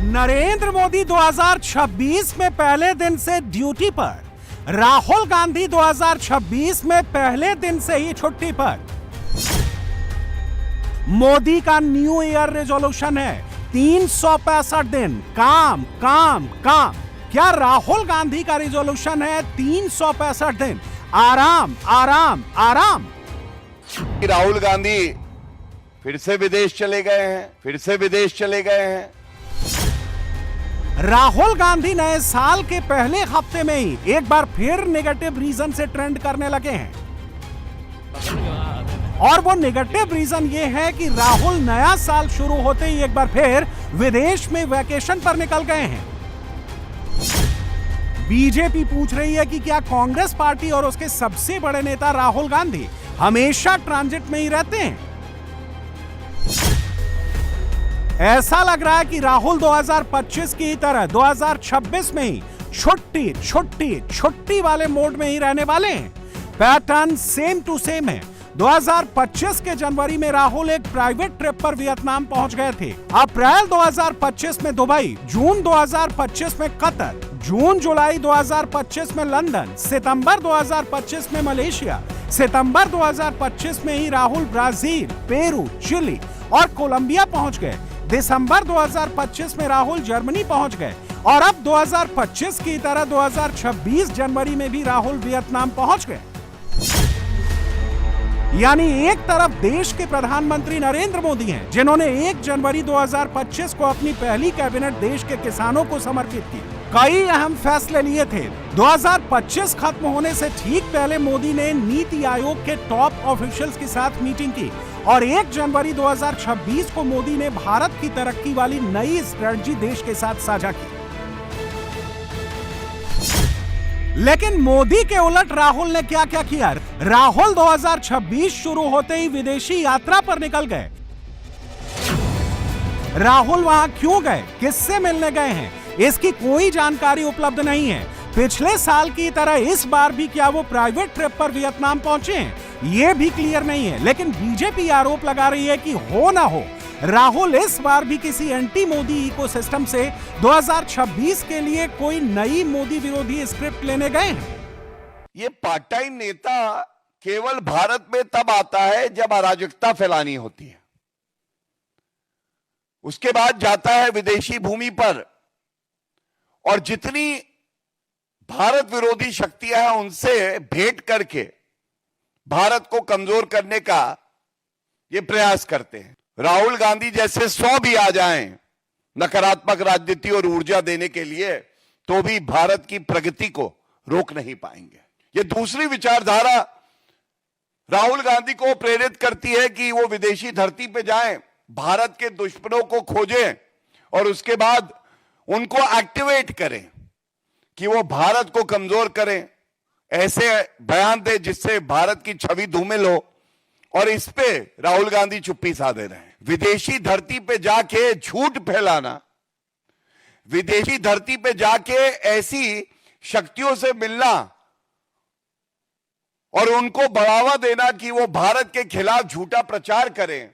नरेंद्र मोदी 2026 में पहले दिन से ड्यूटी पर, राहुल गांधी 2026 में पहले दिन से ही छुट्टी पर। मोदी का न्यू ईयर रेजोल्यूशन है 365 दिन काम काम काम। क्या राहुल गांधी का रेजोल्यूशन है 365 दिन आराम आराम आराम? राहुल गांधी फिर से विदेश चले गए हैं। राहुल गांधी नए साल के पहले हफ्ते में ही एक बार फिर नेगेटिव रीजन से ट्रेंड करने लगे हैं। और वो नेगेटिव रीजन ये है कि राहुल नया साल शुरू होते ही एक बार फिर विदेश में वैकेशन पर निकल गए हैं। बीजेपी पूछ रही है कि क्या कांग्रेस पार्टी और उसके सबसे बड़े नेता राहुल गांधी हमेशा ट्रांजिट में ही रहते हैं? ऐसा लग रहा है कि राहुल 2025 की तरह 2026 में ही छुट्टी छुट्टी छुट्टी वाले मोड में ही रहने वाले हैं। पैटर्न सेम टू सेम है। 2025 के जनवरी में राहुल एक प्राइवेट ट्रिप पर वियतनाम पहुंच गए थे। अप्रैल 2025 में दुबई, जून 2025 में कतर, जून जुलाई 2025 में लंदन, सितंबर 2025 में मलेशिया, सितंबर 2025 में ही राहुल ब्राजील, पेरू, चिली और कोलंबिया पहुंच गए। दिसंबर 2025 में राहुल जर्मनी पहुंच गए और अब 2025 की तरह 2026 जनवरी में भी राहुल वियतनाम पहुंच गए। यानी एक तरफ देश के प्रधानमंत्री नरेंद्र मोदी हैं, जिन्होंने 1 जनवरी 2025 को अपनी पहली कैबिनेट देश के किसानों को समर्पित की। कई अहम फैसले लिए थे। 2025 खत्म होने से ठीक पहले मोदी ने नीति आयोग के टॉप ऑफिशियल्स के साथ मीटिंग की और 1 जनवरी 2026 को मोदी ने भारत की तरक्की वाली नई स्ट्रेटजी देश के साथ साझा की। लेकिन मोदी के उलट राहुल ने क्या क्या किया? राहुल 2026 शुरू होते ही विदेशी यात्रा पर निकल गए। राहुल वहां क्यों गए, किससे मिलने गए हैं, इसकी कोई जानकारी उपलब्ध नहीं है। पिछले साल की तरह इस बार भी क्या वो प्राइवेट ट्रिप पर वियतनाम पहुंचे हैं, ये भी क्लियर नहीं है। लेकिन बीजेपी आरोप लगा रही है कि हो ना हो, राहुल इस बार भी किसी एंटी मोदी इकोसिस्टम से 2026 के लिए कोई नई मोदी विरोधी स्क्रिप्ट लेने गए हैं। ये पार्ट टाइम नेता केवल भारत में तब आता है जब अराजकता फैलानी होती है। उसके बाद जाता है विदेशी भूमि पर और जितनी भारत विरोधी शक्तियां हैं उनसे भेंट करके भारत को कमजोर करने का ये प्रयास करते हैं। राहुल गांधी जैसे 100 भी आ जाएं नकारात्मक राजनीति और ऊर्जा देने के लिए, तो भी भारत की प्रगति को रोक नहीं पाएंगे। ये दूसरी विचारधारा राहुल गांधी को प्रेरित करती है कि वो विदेशी धरती पे जाएं, भारत के दुश्मनों को खोजें और उसके बाद उनको एक्टिवेट करें कि वो भारत को कमजोर करें, ऐसे बयान दे जिससे भारत की छवि धूमिल हो। और इस पे राहुल गांधी चुप्पी साधे रहे। विदेशी धरती पे जाके झूठ फैलाना, विदेशी धरती पे जाके ऐसी शक्तियों से मिलना और उनको बढ़ावा देना कि वो भारत के खिलाफ झूठा प्रचार करें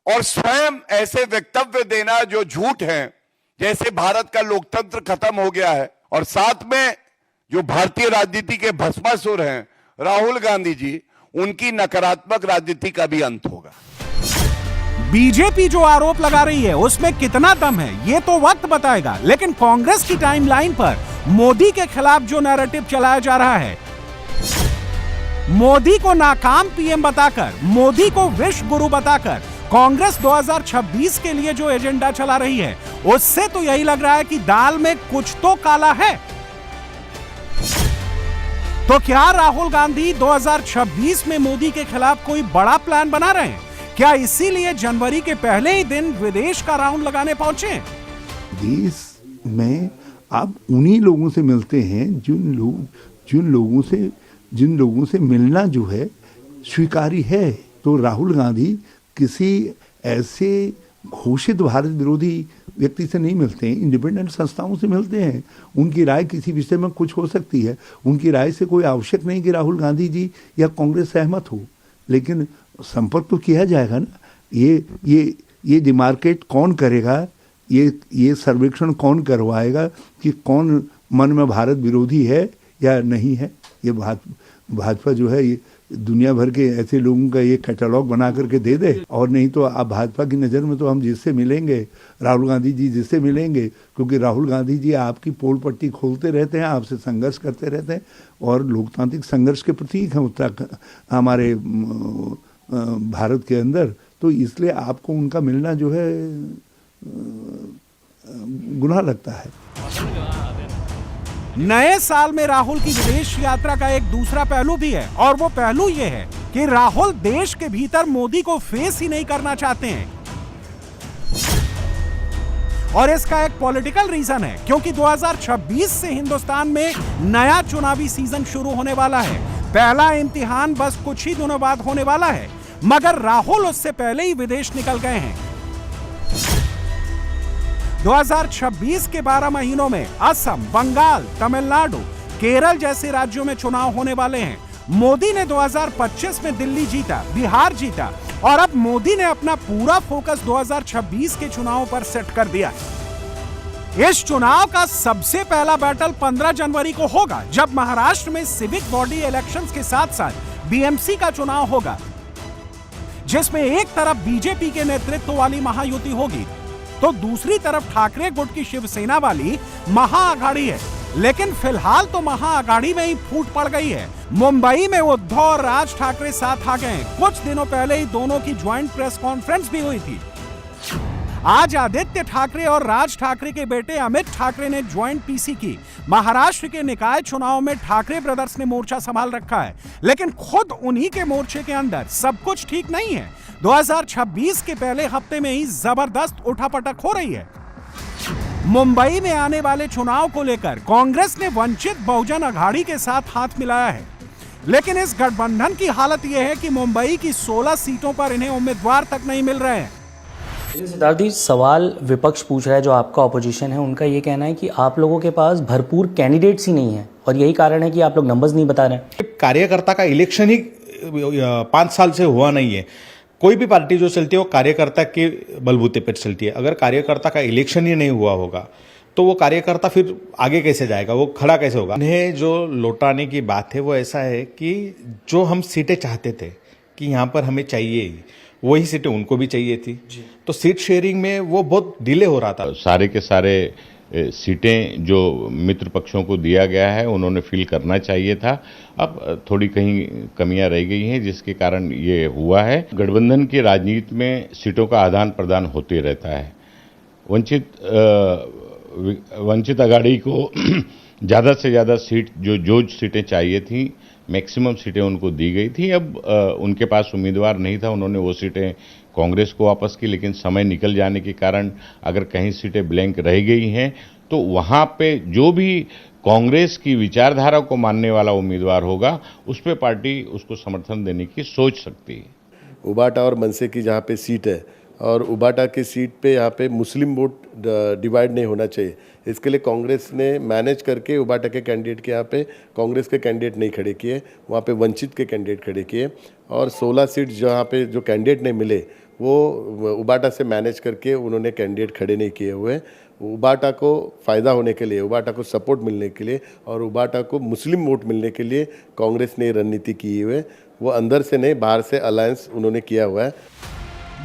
और स्वयं ऐसे वक्तव्य देना जो झूठ हैं, जैसे भारत का लोकतंत्र खत्म हो गया है। और साथ में जो भारतीय राजनीति के भस्मासुर हैं राहुल गांधी जी, उनकी नकारात्मक राजनीति का भी अंत होगा। बीजेपी जो आरोप लगा रही है उसमें कितना दम है ये तो वक्त बताएगा। लेकिन कांग्रेस की टाइमलाइन पर मोदी के खिलाफ जो नैरेटिव चलाया जा रहा है, मोदी को नाकाम पीएम बताकर, मोदी को विश्व गुरु बताकर कांग्रेस 2026 के लिए जो एजेंडा चला रही है, उससे तो यही लग रहा है कि दाल में कुछ तो काला है। तो क्या राहुल गांधी 2026 में मोदी के खिलाफ कोई बड़ा प्लान बना रहे हैं? क्या इसीलिए जनवरी के पहले ही दिन विदेश का राउंड लगाने पहुंचे? देश में आप उन्हीं लोगों से मिलते हैं जिन लोगों से मिलना जो है स्वीकार्य है। तो राहुल गांधी किसी ऐसे घोषित भारत विरोधी व्यक्ति से नहीं मिलते हैं, इंडिपेंडेंट संस्थाओं से मिलते हैं। उनकी राय किसी विषय में कुछ हो सकती है, उनकी राय से कोई आवश्यक नहीं कि राहुल गांधी जी या कांग्रेस सहमत हो, लेकिन संपर्क तो किया जाएगा ना। ये डिमार्केट कौन करेगा ये सर्वेक्षण कौन करवाएगा कि कौन मन में भारत विरोधी है या नहीं है? ये भाजपा जो है ये दुनिया भर के ऐसे लोगों का ये कैटलॉग बना करके दे दे। और नहीं तो आप भाजपा की नज़र में तो हम जिससे मिलेंगे, राहुल गांधी जी जिससे मिलेंगे, क्योंकि राहुल गांधी जी आपकी पोल पट्टी खोलते रहते हैं, आपसे संघर्ष करते रहते हैं और लोकतांत्रिक संघर्ष के प्रतीक हैं उत्तराखंड हमारे भारत के अंदर। तो इसलिए आपको उनका मिलना जो है गुनाह लगता है। नए साल में राहुल की विदेश यात्रा का एक दूसरा पहलू भी है और वो पहलू ये है कि राहुल देश के भीतर मोदी को फेस ही नहीं करना चाहते हैं। और इसका एक पॉलिटिकल रीजन है, क्योंकि 2026 से हिंदुस्तान में नया चुनावी सीजन शुरू होने वाला है। पहला इम्तिहान बस कुछ ही दिनों बाद होने वाला है, मगर राहुल उससे पहले ही विदेश निकल गए हैं। 2026 के 12 महीनों में असम, बंगाल, तमिलनाडु, केरल जैसे राज्यों में चुनाव होने वाले हैं। मोदी ने 2025 में दिल्ली जीता, बिहार जीता और अब मोदी ने अपना पूरा फोकस 2026 के चुनाव पर सेट कर दिया। इस चुनाव का सबसे पहला बैटल 15 जनवरी को होगा, जब महाराष्ट्र में सिविक बॉडी इलेक्शंस के साथ साथ बीएमसी का चुनाव होगा, जिसमें एक तरफ बीजेपी के नेतृत्व वाली महायुति होगी तो दूसरी तरफ ठाकरे गुट की शिवसेना वाली महाआघाड़ी है। लेकिन फिलहाल तो महाआघाड़ी में ही फूट पड़ गई है। मुंबई में उद्धव और राज ठाकरे साथ आ गए। कुछ दिनों पहले ही दोनों की ज्वाइंट प्रेस कॉन्फ्रेंस भी हुई थी। आज आदित्य ठाकरे और राज ठाकरे के बेटे अमित ठाकरे ने ज्वाइंट पीसी की। महाराष्ट्र के निकाय चुनाव में ठाकरे ब्रदर्स ने मोर्चा संभाल रखा है, लेकिन खुद उन्हीं के मोर्चे के अंदर सब कुछ ठीक नहीं है। 2026 के पहले हफ्ते में ही जबरदस्त उठापटक हो रही है। मुंबई में आने वाले चुनाव को लेकर कांग्रेस ने वंचित बहुजन अघाड़ी के साथ हाथ मिलाया है, लेकिन इस गठबंधन की हालत यह है कि मुंबई की 16 सीटों पर इन्हें उम्मीदवार तक नहीं मिल रहे हैं। सिद्धार्थ जी, सवाल विपक्ष पूछ रहा है, जो आपका ऑपोजिशन है, उनका ये कहना है कि आप लोगों के पास भरपूर कैंडिडेट्स ही नहीं है और यही कारण है कि आप लोग नंबर्स नहीं बता रहे हैं। कार्यकर्ता का इलेक्शन ही 5 साल से हुआ नहीं है। कोई भी पार्टी जो चलती है वो कार्यकर्ता के बलबूते पर चलती है। अगर कार्यकर्ता का इलेक्शन ही नहीं हुआ होगा तो वो कार्यकर्ता फिर आगे कैसे जाएगा, वो खड़ा कैसे होगा? उन्हें जो लौटाने की बात है वो ऐसा है कि जो हम सीटें चाहते थे कि यहाँ पर हमें चाहिए, वही सीटें उनको भी चाहिए थी, तो सीट शेयरिंग में वो बहुत डिले हो रहा था। सारे के सारे सीटें जो मित्र पक्षों को दिया गया है उन्होंने फिल करना चाहिए था। अब थोड़ी कहीं कमियां रह गई हैं जिसके कारण ये हुआ है। गठबंधन की राजनीति में सीटों का आदान प्रदान होते रहता है। वंचित अघाड़ी को ज़्यादा से ज़्यादा सीट जो सीटें चाहिए थी, मैक्सिमम सीटें उनको दी गई थी। अब उनके पास उम्मीदवार नहीं था, उन्होंने वो सीटें कांग्रेस को वापस की, लेकिन समय निकल जाने के कारण अगर कहीं सीटें ब्लैंक रह गई हैं तो वहाँ पे जो भी कांग्रेस की विचारधारा को मानने वाला उम्मीदवार होगा उस पर पार्टी उसको समर्थन देने की सोच सकती है। उबाटा और मनसे की जहाँ पे सीट है और उबाटा की सीट पे यहाँ पे मुस्लिम वोट डिवाइड नहीं होना चाहिए, इसके लिए कांग्रेस ने मैनेज करके उबाटा के कैंडिडेट के यहाँ पे कांग्रेस के कैंडिडेट नहीं खड़े किए, वहाँ पे वंचित के कैंडिडेट खड़े किए और 16 सीट जहाँ पे जो कैंडिडेट नहीं मिले वो उबाटा से मैनेज करके उन्होंने कैंडिडेट खड़े नहीं किए हुए। उबाटा को फ़ायदा होने के लिए, उबाटा को सपोर्ट मिलने के लिए और उबाटा को मुस्लिम वोट मिलने के लिए कांग्रेस ने रणनीति की हुई है। वो अंदर से नहीं बाहर से अलायंस उन्होंने किया हुआ है।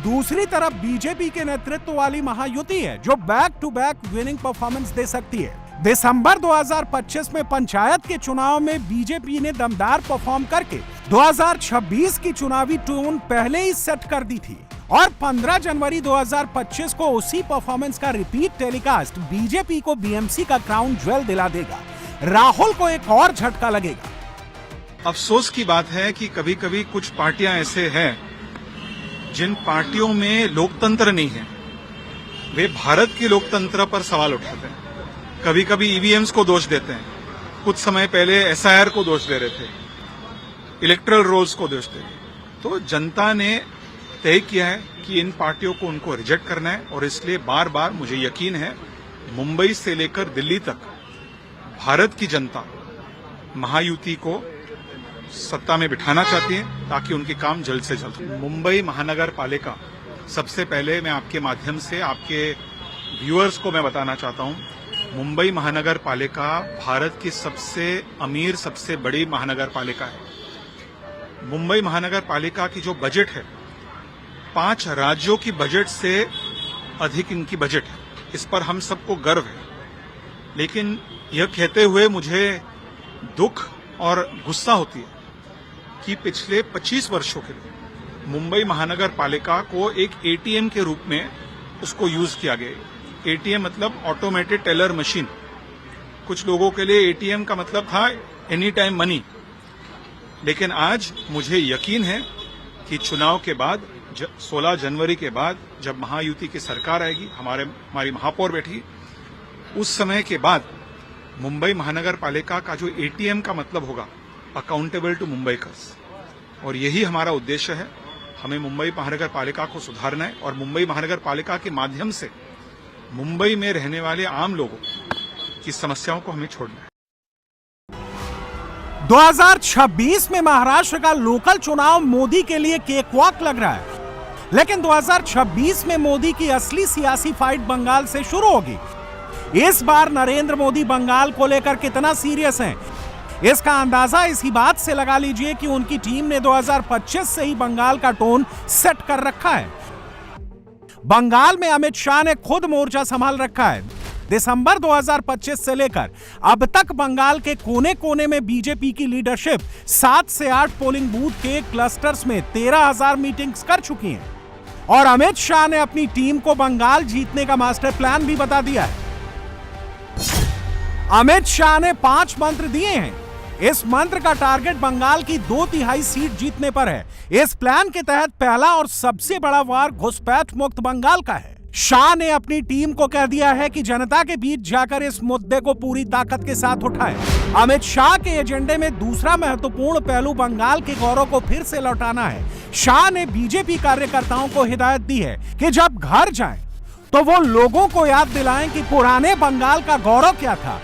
दूसरी तरफ बीजेपी के नेतृत्व वाली महायुति है जो back to back winning performance दे सकती है। दिसंबर 2025 में पंचायत के चुनाव में बीजेपी ने दमदार परफॉर्म करके 2026 की चुनावी टोन पहले ही सेट कर दी थी और 15 जनवरी 2025 को उसी परफॉर्मेंस का रिपीट टेलीकास्ट बीजेपी को बीएमसी का क्राउन ज्वेल दिला देगा। राहुल को एक और झटका लगेगा। अफसोस की बात है कि कभी कभी कुछ पार्टियां ऐसे हैं जिन पार्टियों में लोकतंत्र नहीं है, वे भारत के लोकतंत्र पर सवाल उठाते हैं। कभी कभी ईवीएम्स को दोष देते हैं, कुछ समय पहले एसआईआर को दोष दे रहे थे, इलेक्टरल रोल्स को दोष दे रहे। तो जनता ने तय किया है कि इन पार्टियों को उनको रिजेक्ट करना है और इसलिए बार बार मुझे यकीन है मुंबई से लेकर दिल्ली तक भारत की जनता महायुति को सत्ता में बिठाना चाहती है ताकि उनके काम जल्द से जल्द। मुंबई महानगर पालिका, सबसे पहले मैं आपके माध्यम से आपके व्यूअर्स को मैं बताना चाहता हूं, मुंबई महानगर पालिका भारत की सबसे अमीर, सबसे बड़ी महानगर पालिका है। मुंबई महानगर पालिका की जो बजट है 5 राज्यों की बजट से अधिक इनकी बजट है। इस पर हम सबको गर्व है। लेकिन यह कहते हुए मुझे दुख और गुस्सा होती है कि पिछले 25 वर्षों के लिए मुंबई महानगर पालिका को एक एटीएम के रूप में उसको यूज किया गया। एटीएम मतलब ऑटोमेटेड टेलर मशीन। कुछ लोगों के लिए एटीएम का मतलब था एनी टाइम मनी। लेकिन आज मुझे यकीन है कि चुनाव के बाद 16 जनवरी के बाद जब महायुति की सरकार आएगी, हमारी महापौर बैठी, उस समय के बाद मुंबई महानगर पालिका का जो एटीएम का मतलब होगा, अकाउंटेबल टू मुंबईकर्स, और यही हमारा उद्देश्य है। हमें मुंबई महानगर पालिका को सुधारना है और मुंबई महानगर पालिका के माध्यम से मुंबई में रहने वाले आम लोगों की समस्याओं को हमें छोड़ना है। 2026 में महाराष्ट्र का लोकल चुनाव मोदी के लिए केकवॉक लग रहा है, लेकिन 2026 में मोदी की असली सियासी फाइट बंगाल से शुरू होगी। इस बार नरेंद्र मोदी बंगाल को लेकर कितना सीरियस हैं, इसका अंदाजा इसी बात से लगा लीजिए कि उनकी टीम ने 2025 से ही बंगाल का टोन सेट कर रखा है। बंगाल में अमित शाह ने खुद मोर्चा संभाल रखा है। दिसंबर 2025 से लेकर अब तक बंगाल के कोने कोने में बीजेपी की लीडरशिप 7 से 8 पोलिंग बूथ के क्लस्टर्स में 13,000 मीटिंग्स कर चुकी है और अमित शाह ने अपनी टीम को बंगाल जीतने का मास्टर प्लान भी बता दिया है। अमित शाह ने 5 मंत्र दिए हैं। इस मंत्र का टारगेट बंगाल की 2/3 सीट जीतने पर है। इस प्लान के तहत पहला और सबसे बड़ा वार घुसपैठ मुक्त बंगाल का है। शाह ने अपनी टीम को कह दिया है कि जनता के बीच जाकर इस मुद्दे को पूरी ताकत के साथ उठाएं। अमित शाह के एजेंडे में दूसरा महत्वपूर्ण पहलू बंगाल के गौरव को फिर से लौटाना है। शाह ने बीजेपी कार्यकर्ताओं को हिदायत दी है कि जब घर जाएं तो वो लोगों को याद दिलाएं कि पुराने बंगाल का गौरव क्या था।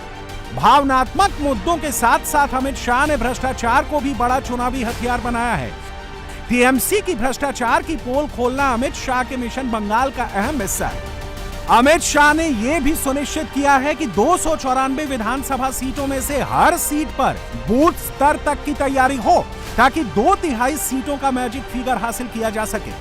भावनात्मक मुद्दों के साथ साथ अमित शाह ने भ्रष्टाचार को भी बड़ा चुनावी हथियार बनाया है। टीएमसी की भ्रष्टाचार की पोल खोलना अमित शाह के मिशन बंगाल का अहम हिस्सा है। अमित शाह ने यह भी सुनिश्चित किया है कि 294 विधानसभा सीटों में से हर सीट पर बूथ स्तर तक की तैयारी हो ताकि 2/3 सीटों का मैजिक फिगर हासिल किया जा सके।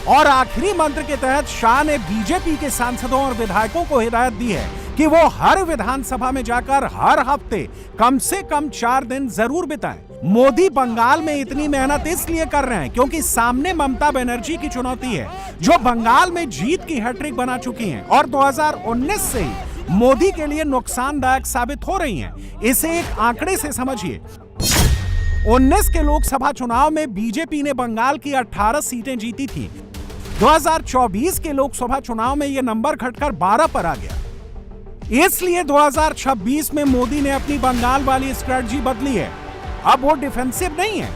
और आखिरी मंत्र के तहत शाह ने बीजेपी के सांसदों और विधायकों को हिदायत दी है कि वो हर विधानसभा में जाकर हर हफ्ते कम से कम 4 दिन जरूर बिताएं। मोदी बंगाल में इतनी मेहनत इसलिए कर रहे हैं क्योंकि सामने ममता बनर्जी की चुनौती है, जो बंगाल में जीत की हैट्रिक बना चुकी हैं और 2019 से ही मोदी के लिए नुकसानदायक साबित हो रही हैं। इसे एक आंकड़े से समझिए। 19 के लोकसभा चुनाव में बीजेपी ने बंगाल की 18 सीटें जीती थी। 2024 के लोकसभा चुनाव में यह नंबर घटकर 12 पर आ गया। इसलिए 2026 में मोदी ने अपनी बंगाल वाली स्ट्रेटजी बदली है। अब वो डिफेंसिव नहीं है,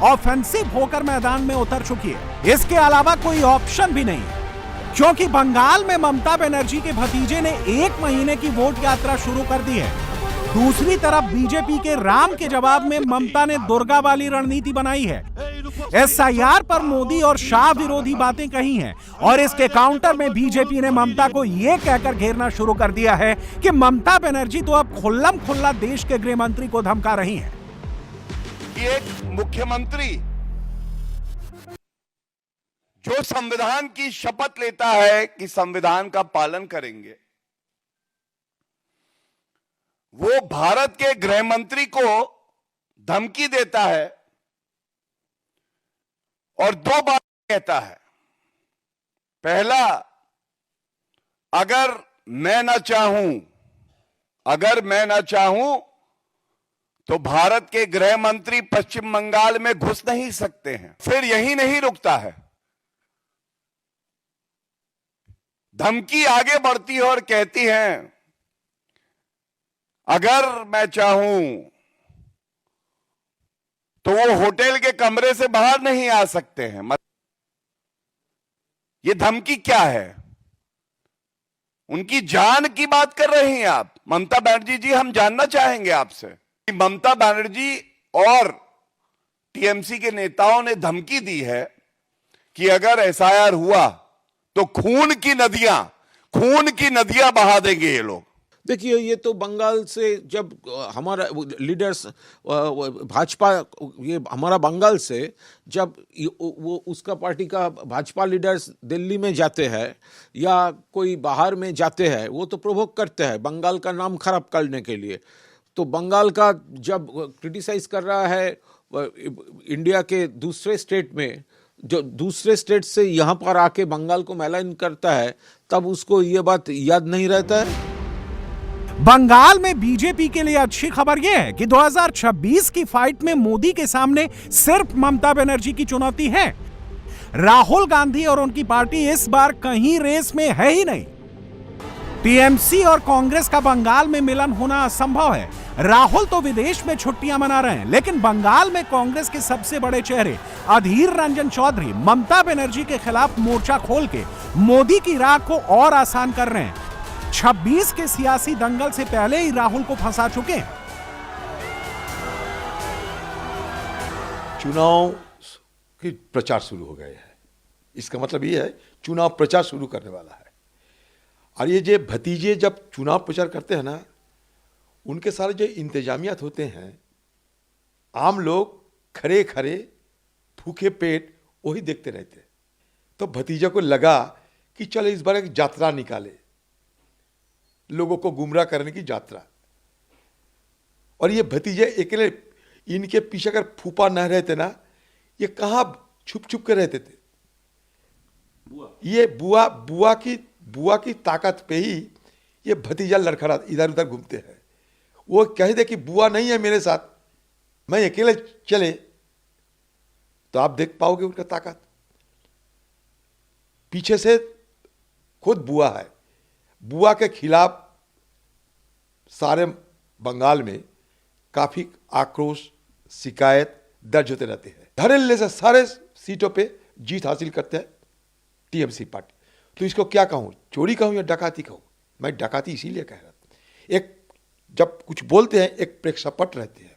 ऑफेंसिव होकर मैदान में उतर चुकी है। इसके अलावा कोई ऑप्शन भी नहीं है, क्योंकि बंगाल में ममता बनर्जी के भतीजे ने 1 महीने की वोट यात्रा शुरू कर दी है। दूसरी तरफ बीजेपी के राम के जवाब में ममता ने दुर्गा वाली रणनीति बनाई है। एसआईआर पर मोदी और शाह विरोधी बातें कही हैं और इसके काउंटर में बीजेपी ने ममता को यह कहकर घेरना शुरू कर दिया है कि ममता बनर्जी तो अब खुल्लम खुल्ला देश के गृह मंत्री को धमका रही हैं। एक मुख्यमंत्री जो संविधान की शपथ लेता है कि संविधान का पालन करेंगे, वो भारत के गृह मंत्री को धमकी देता है और 2 बात कहता है। पहला, अगर मैं ना चाहूं तो भारत के गृह मंत्री पश्चिम बंगाल में घुस नहीं सकते हैं। फिर यही नहीं रुकता है, धमकी आगे बढ़ती है और कहती है अगर मैं चाहूं तो वो होटल के कमरे से बाहर नहीं आ सकते हैं। ये धमकी क्या है? उनकी जान की बात कर रही हैं आप ममता बनर्जी जी। हम जानना चाहेंगे आपसे कि ममता बनर्जी और टीएमसी के नेताओं ने धमकी दी है कि अगर एसआईआर हुआ तो खून की नदियां खून की नदियां बहा देंगे ये लोग। देखिए, ये तो बंगाल से जब हमारा लीडर्स भाजपा, ये हमारा बंगाल से जब वो उसका पार्टी का भाजपा लीडर्स दिल्ली में जाते हैं या कोई बाहर में जाते हैं, वो तो प्रोवोक करते हैं बंगाल का नाम खराब करने के लिए। तो बंगाल का जब क्रिटिसाइज कर रहा है इंडिया के दूसरे स्टेट में, जो दूसरे स्टेट से यहाँ पर आके बंगाल को मैलाइन करता है, तब उसको ये बात याद नहीं रहता है। बंगाल में बीजेपी के लिए अच्छी खबर यह है कि 2026 की फाइट में मोदी के सामने सिर्फ ममता बनर्जी की चुनौती है। राहुल गांधी और उनकी पार्टी इस बार कहीं रेस में है ही नहीं। टीएमसी और कांग्रेस का बंगाल में मिलन होना असंभव है। राहुल तो विदेश में छुट्टियां मना रहे हैं, लेकिन बंगाल में कांग्रेस के सबसे बड़े चेहरे अधीर रंजन चौधरी ममता बनर्जी के खिलाफ मोर्चा खोल के मोदी की राह को और आसान कर रहे हैं। 26 के सियासी दंगल से पहले ही राहुल को फंसा चुके हैं। चुनाव की प्रचार शुरू हो गए हैं, इसका मतलब ये है चुनाव प्रचार शुरू करने वाला है। और ये जो भतीजे जब चुनाव प्रचार करते हैं ना, उनके सारे जो इंतजामियात होते हैं, आम लोग खरे खरे भूखे पेट वही देखते रहते। तो भतीजे को लगा कि चलो इस बार एक यात्रा निकाले, लोगों को गुमराह करने की यात्रा। और ये भतीजे अकेले, इनके पीछे अगर फूफा न रहते ना, ये कहाँ छुप छुप के रहते थे। ये बुआ की ताकत पे ही ये भतीजा लड़खड़ा इधर उधर घूमते हैं। वो कह दे कि बुआ नहीं है मेरे साथ, मैं अकेले चले, तो आप देख पाओगे उनका ताकत। पीछे से खुद बुआ है। बुआ के खिलाफ सारे बंगाल में काफी आक्रोश, शिकायत दर्ज होते रहते हैं। धड़ल्ले से सारे सीटों पे जीत हासिल करते हैं टीएमसी पार्टी। तो इसको क्या कहूं, चोरी कहूं या डकाती कहूं? मैं डकाती इसीलिए कह रहा था। एक जब कुछ बोलते हैं, एक प्रेक्षापट रहते हैं,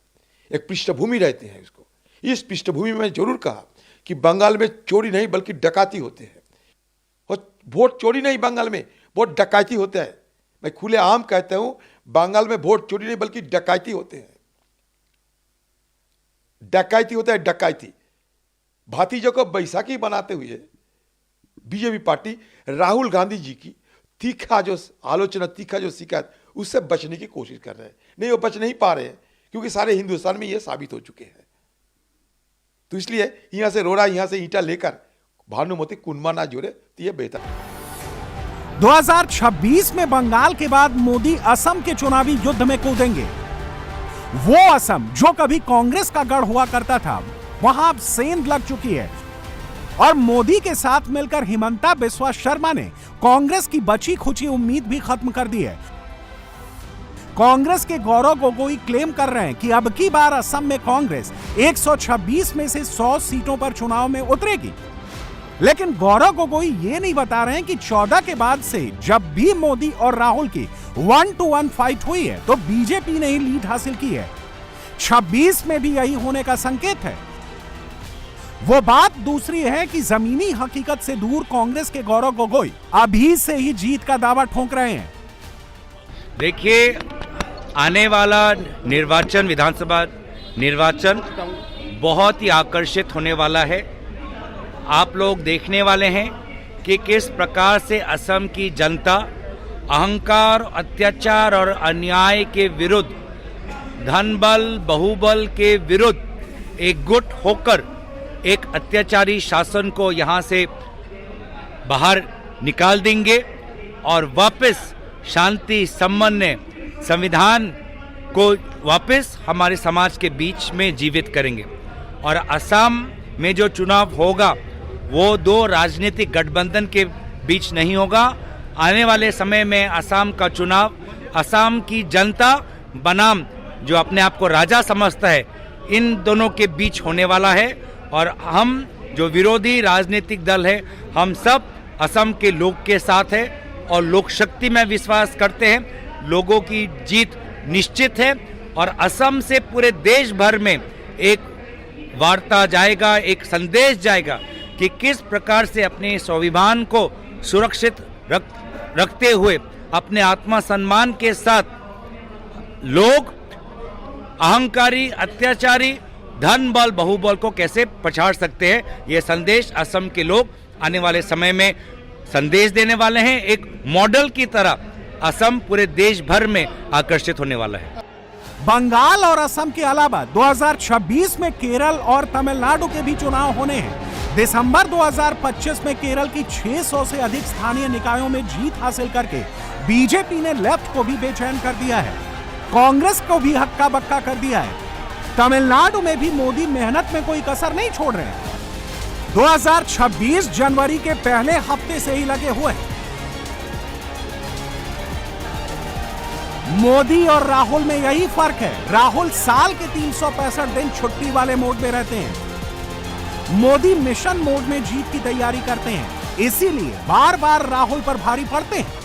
एक पृष्ठभूमि रहते हैं। इसको इस पृष्ठभूमि में जरूर कहा कि बंगाल में चोरी नहीं बल्कि डकाती होते हैं। और वोट चोरी नहीं, बंगाल में वोट डकैती होता है। मैं खुले आम कहता हूं, बंगाल में वोट चोरी नहीं बल्कि डकैती होते हैं। डकैती होता है, डकैती। भतीजों को बैसाखी बनाते हुए बीजेपी पार्टी राहुल गांधी जी की तीखा जो आलोचना, तीखा जो शिकायत, उससे बचने की कोशिश कर रहे हैं। नहीं, वो बच नहीं पा रहे हैं, क्योंकि सारे हिंदुस्तान में ये साबित हो चुके हैं। तो इसलिए यहां से रोड़ा, यहां से ईंटा लेकर भानुमति कुनमा ना जोड़े, तो ये बेहतर। 2026 में बंगाल के बाद मोदी असम के चुनावी युद्ध में कूदेंगे। वो असम जो कभी कांग्रेस का गढ़ हुआ करता था, वहां अब सेंध लग चुकी है। और मोदी के साथ मिलकर हिमंता बिस्वा शर्मा ने कांग्रेस की बची खुची उम्मीद भी खत्म कर दी है। कांग्रेस के गौरव गोगोई क्लेम कर रहे हैं कि अब की बार असम में कांग्रेस 126 में से 100 सीटों पर चुनाव में उतरेगी। लेकिन गौरव गोगोई ये नहीं बता रहे हैं कि 14 के बाद से जब भी मोदी और राहुल की 1-to-1 फाइट हुई है, तो बीजेपी ने ही लीड हासिल की है। 26 में भी यही होने का संकेत है। वो बात दूसरी है कि जमीनी हकीकत से दूर कांग्रेस के गौरव गोगोई अभी से ही जीत का दावा ठोक रहे हैं। देखिए, आने वाला निर्वाचन, विधानसभा निर्वाचन बहुत ही आकर्षित होने वाला है। आप लोग देखने वाले हैं कि किस प्रकार से असम की जनता अहंकार, अत्याचार और अन्याय के विरुद्ध, धन बल, बहुबल के विरुद्ध एकजुट होकर एक अत्याचारी शासन को यहाँ से बाहर निकाल देंगे और वापस शांति, सम्मान, संविधान को वापस हमारे समाज के बीच में जीवित करेंगे। और असम में जो चुनाव होगा वो दो राजनीतिक गठबंधन के बीच नहीं होगा। आने वाले समय में असम का चुनाव असम की जनता बनाम जो अपने आप को राजा समझता है, इन दोनों के बीच होने वाला है। और हम जो विरोधी राजनीतिक दल है, हम सब असम के लोग के साथ है और लोक शक्ति में विश्वास करते हैं। लोगों की जीत निश्चित है और असम से पूरे देश भर में एक वार्ता जाएगा, एक संदेश जाएगा कि किस प्रकार से अपने स्वाभिमान को सुरक्षित रखते हुए अपने आत्मसम्मान के साथ लोग अहंकारी, अत्याचारी, धन बल बहुबल को कैसे पछाड़ सकते हैं, ये संदेश असम के लोग आने वाले समय में संदेश देने वाले हैं। एक मॉडल की तरह असम पूरे देश भर में आकर्षित होने वाला है। बंगाल और असम के अलावा 2026 में केरल और तमिलनाडु के भी चुनाव होने हैं। दिसंबर 2025 में केरल की 600 से अधिक स्थानीय निकायों में जीत हासिल करके बीजेपी ने लेफ्ट को भी बेचैन कर दिया है, कांग्रेस को भी हक्का बक्का कर दिया है। तमिलनाडु में भी मोदी मेहनत में कोई कसर नहीं छोड़ रहे हैं। 2026 जनवरी के पहले हफ्ते से ही लगे हुए हैं। मोदी और राहुल में यही फर्क है, राहुल साल के 365 दिन छुट्टी वाले मोड में रहते हैं, मोदी मिशन मोड में जीत की तैयारी करते हैं, इसीलिए बार बार राहुल पर भारी पड़ते हैं।